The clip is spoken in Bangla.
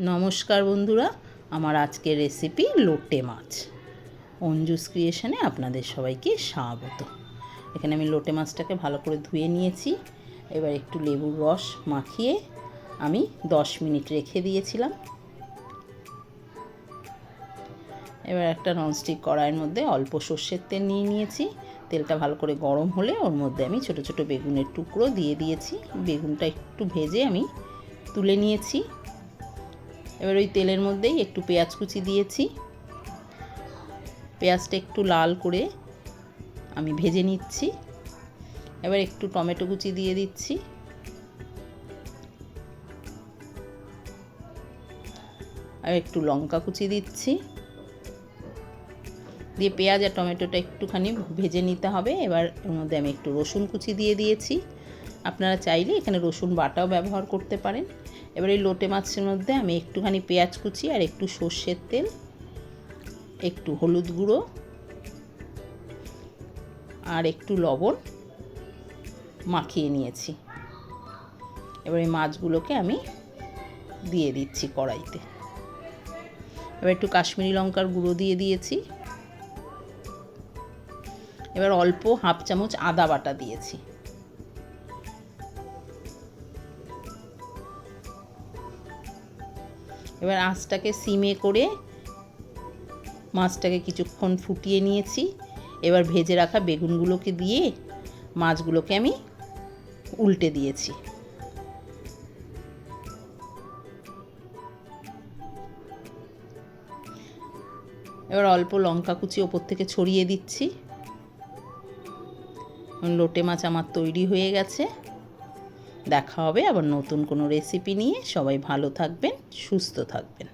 নমস্কার বন্ধুরা, আমার আজকের রেসিপি লোটে মাছ। অঞ্জুস ক্রিয়েশনে আপনাদের সবাইকে স্বাগত। এখানে আমি লোটে মাছটাকে ভালো করে ধুয়ে নিয়েছি। এবার একটু লেবুর রস মাখিয়ে আমি 10 মিনিট রেখে দিয়েছিলাম। এবার একটা ননস্টিক কড়াইয়ের মধ্যে অল্প সর্ষের তেল নিয়ে নিয়েছি। তেলটা ভালো করে গরম হলে ওর মধ্যে আমি ছোট ছোট বেগুনের টুকরো দিয়ে দিয়েছি। বেগুনটা একটু ভেজে আমি তুলে নিয়েছি। এবার ওই তেলের মধ্যেই একটু পেঁয়াজ কুচি দিয়েছি। পেঁয়াজটা একটু লাল করে আমি ভেজে নিচ্ছি। এবার একটু টমেটো কুচি দিয়ে দিচ্ছি। আর একটু লঙ্কা কুচি দিচ্ছি। দিয়ে পেঁয়াজ আর টমেটোটা একটুখানি ভেজে নিতে হবে। এবার এর মধ্যে আমি একটু রসুন কুচি দিয়ে দিয়েছি। আপনারা চাইলে এখানে রসুন বাটাও ব্যবহার করতে পারেন। এবার এই লোটে মাছের মধ্যে আমি একটুখানি পেঁয়াজ কুচি আর একটু সর্ষের তেল, একটু হলুদ গুঁড়ো আর একটু লবণ মাখিয়ে নিয়েছি। এবার এই মাছগুলোকে আমি দিয়ে দিচ্ছি কড়াইতে। এবার একটু কাশ্মীরি লঙ্কার গুঁড়ো দিয়ে দিয়েছি। এবার অল্প হাফ চামচ আদা বাটা দিয়েছি। এবার আঁচটাকে সিমে করে মাছটাকে কিছুক্ষণ ফুটিয়ে নিয়েছি। এবার ভেজে রাখা বেগুনগুলোকে দিয়ে মাছগুলোকে আমি উল্টে দিয়েছি। এবার অল্প লঙ্কা কুচি ওপর থেকে ছড়িয়ে দিচ্ছি। লোটে মাছ আমার তৈরি হয়ে গেছে। দেখা হবে আবার নতুন কোনো রেসিপি নিয়ে। সবাই ভালো থাকবেন, সুস্থ থাকবেন।